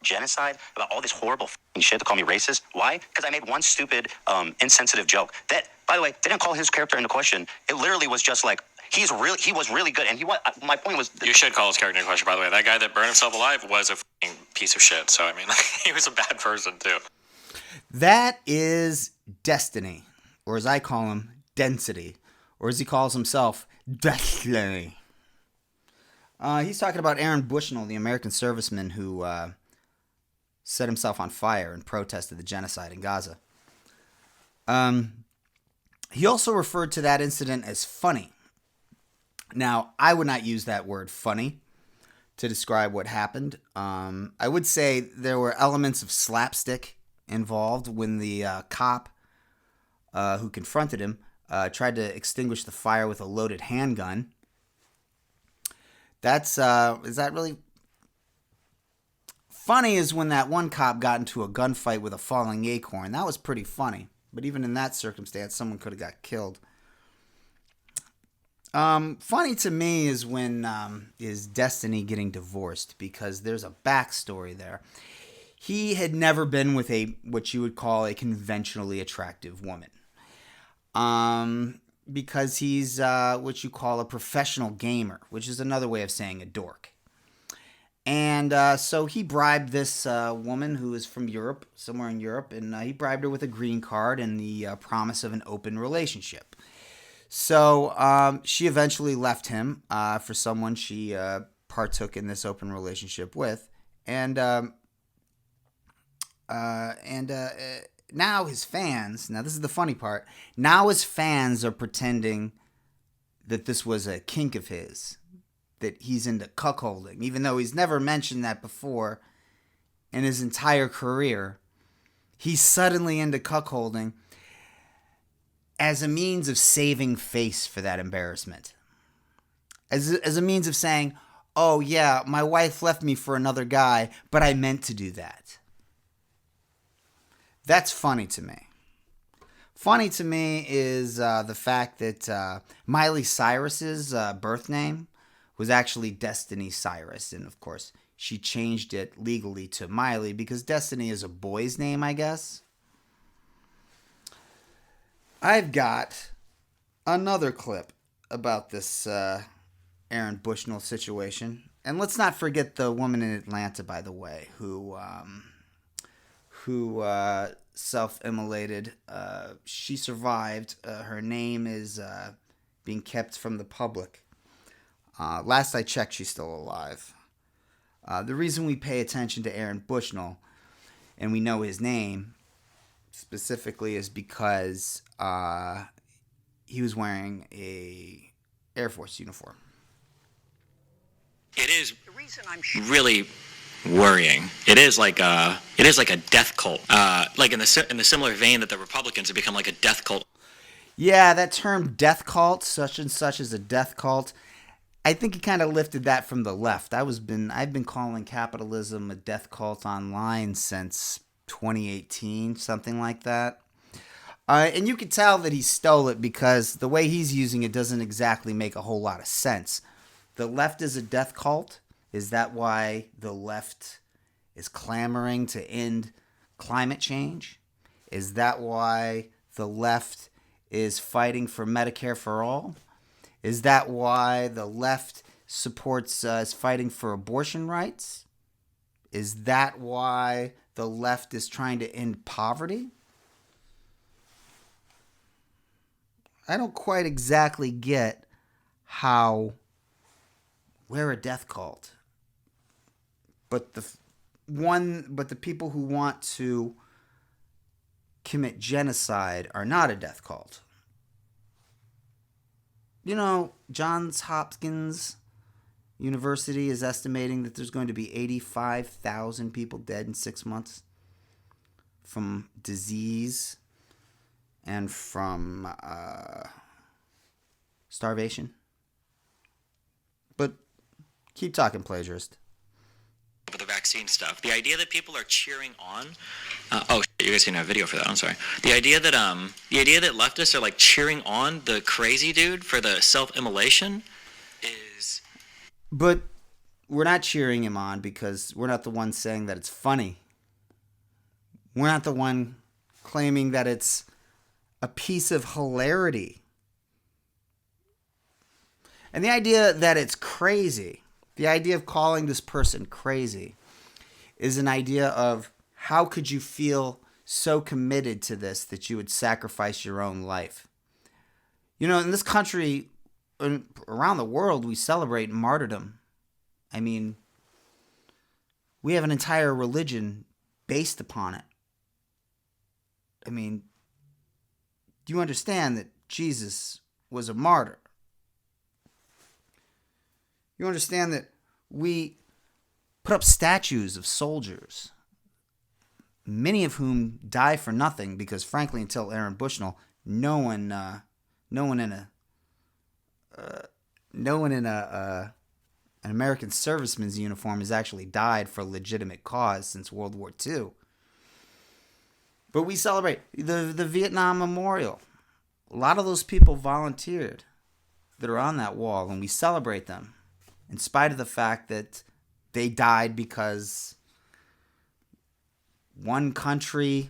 genocide, about all this horrible shit to call me racist. Why? Because I made one stupid, insensitive joke that, by the way, they didn't call his character into question. It literally was just like, he was really good, and my point was... You should call his character into question, by the way. That guy that burned himself alive was a piece of shit, so, I mean, he was a bad person, too. That is Destiny, or as I call him, Density, or as he calls himself, Destiny. He's talking about Aaron Bushnell, the American serviceman who set himself on fire in protest of the genocide in Gaza. He also referred to that incident as funny. Now, I would not use that word funny to describe what happened. I would say there were elements of slapstick involved when the cop who confronted him tried to extinguish the fire with a loaded handgun. Is that really funny? Is when that one cop got into a gunfight with a falling acorn. That was pretty funny. But even in that circumstance, someone could have got killed. Funny to me is when is Destiny getting divorced, because there's a backstory there. He had never been with what you would call a conventionally attractive woman. Because he's what you call a professional gamer, which is another way of saying a dork. And so he bribed this woman who is from Europe, somewhere in Europe, and he bribed her with a green card and the promise of an open relationship. So she eventually left him for someone she partook in this open relationship with, and now his fans, now this is the funny part, now his fans are pretending that this was a kink of his, that he's into cuckolding, even though he's never mentioned that before in his entire career. He's suddenly into cuckolding as a means of saving face for that embarrassment. As a means of saying, oh yeah, my wife left me for another guy, but I meant to do that. That's funny to me. Funny to me is the fact that Miley Cyrus's birth name was actually Destiny Cyrus. And of course, she changed it legally to Miley because Destiny is a boy's name, I guess. I've got another clip about this Aaron Bushnell situation. And let's not forget the woman in Atlanta, by the way, who self-immolated. She survived. Her name is being kept from the public. Last I checked, she's still alive. The reason we pay attention to Aaron Bushnell and we know his name specifically is because he was wearing a Air Force uniform. It is really worrying. It is like a death cult. Like in the similar vein that the Republicans have become like a death cult. Yeah, that term death cult, such and such is a death cult. I think he kind of lifted that from the left. I've been calling capitalism a death cult online since 2018, something like that. And you could tell that he stole it because the way he's using it doesn't exactly make a whole lot of sense. The left is a death cult. Is that why the left is clamoring to end climate change? Is that why the left is fighting for Medicare for all? Is that why the left supports is fighting for abortion rights? Is that why the left is trying to end poverty? I don't quite exactly get how we're a death cult. But the people who want to commit genocide are not a death cult. You know, Johns Hopkins University is estimating that there's going to be 85,000 people dead in 6 months from disease and from starvation. But keep talking, plagiarist. With the vaccine stuff, the idea that people are cheering on. You guys didn't have video for that. I'm sorry. The idea that leftists are like cheering on the crazy dude for the self-immolation is. But we're not cheering him on because we're not the ones saying that it's funny. We're not the one claiming that it's a piece of hilarity. And the idea that it's crazy, the idea of calling this person crazy, is an idea of how could you feel so committed to this that you would sacrifice your own life. You know, in this country, around the world, we celebrate martyrdom. I mean, we have an entire religion based upon it. I mean, do you understand that Jesus was a martyr? You understand that we put up statues of soldiers, many of whom die for nothing because, frankly, until Aaron Bushnell, no one in an American serviceman's uniform has actually died for a legitimate cause since World War II. But we celebrate the Vietnam Memorial. A lot of those people volunteered that are on that wall, and we celebrate them in spite of the fact that they died because one country,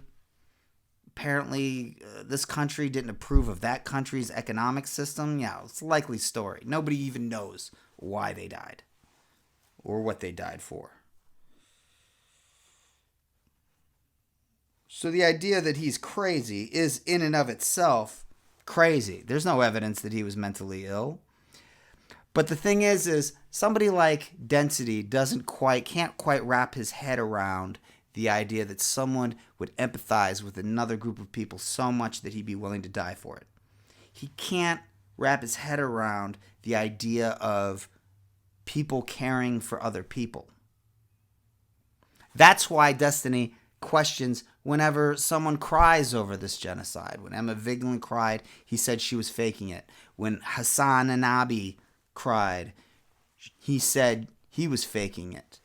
apparently this country didn't approve of that country's economic system. Yeah, it's a likely story. Nobody even knows why they died or what they died for. So the idea that he's crazy is in and of itself crazy. There's no evidence that he was mentally ill. But the thing is somebody like Density can't quite wrap his head around the idea that someone would empathize with another group of people so much that he'd be willing to die for it. He can't wrap his head around the idea of people caring for other people. That's why Destiny questions whenever someone cries over this genocide. When Emma Vigeland cried, he said she was faking it. When Hassan Anabi cried, he said he was faking it.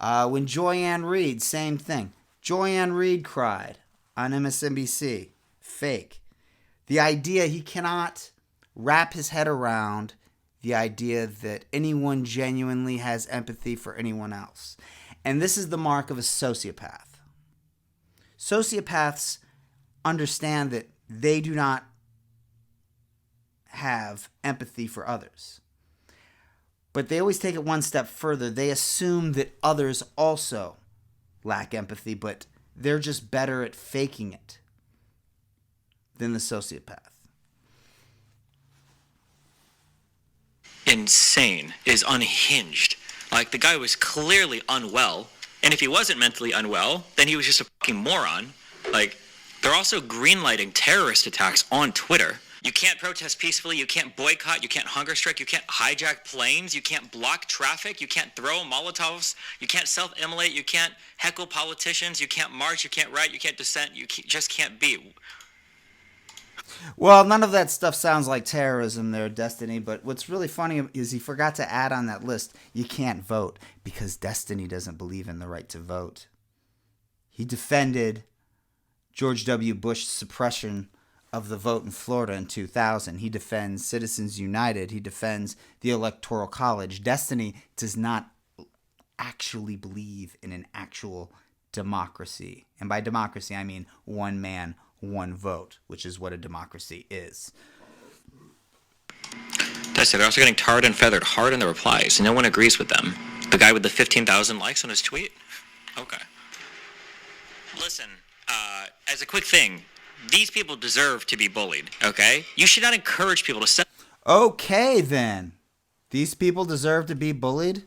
When Joyanne Reid, same thing. Joyanne Reid cried on MSNBC. Fake. The idea, he cannot wrap his head around the idea that anyone genuinely has empathy for anyone else. And this is the mark of a sociopath. Sociopaths understand that they do not have empathy for others. But they always take it one step further. They assume that others also lack empathy, but they're just better at faking it than the sociopath. Insane, is unhinged. Like, the guy was clearly unwell, and if he wasn't mentally unwell, then he was just a fucking moron. Like, they're also greenlighting terrorist attacks on Twitter. You can't protest peacefully, you can't boycott, you can't hunger strike, you can't hijack planes, you can't block traffic, you can't throw Molotovs, you can't self-immolate, you can't heckle politicians, you can't march, you can't write, you can't dissent, just can't be. Well, none of that stuff sounds like terrorism there, Destiny, but what's really funny is he forgot to add on that list, you can't vote, because Destiny doesn't believe in the right to vote. He defended George W. Bush's suppression of the vote in Florida in 2000. He defends Citizens United. He defends the Electoral College. Destiny does not actually believe in an actual democracy. And by democracy, I mean one man, one vote, which is what a democracy is. That's it. They're also getting tarred and feathered hard in the replies. No one agrees with them. The guy with the 15,000 likes on his tweet? Okay. Listen, as a quick thing, these people deserve to be bullied, okay? You should not encourage people to... Okay, then. These people deserve to be bullied?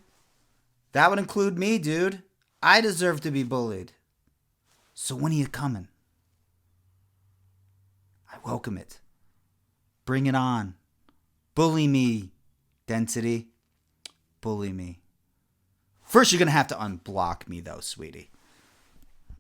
That would include me, dude. I deserve to be bullied. So when are you coming? I welcome it. Bring it on. Bully me, Density. Bully me. First, you're going to have to unblock me, though, sweetie.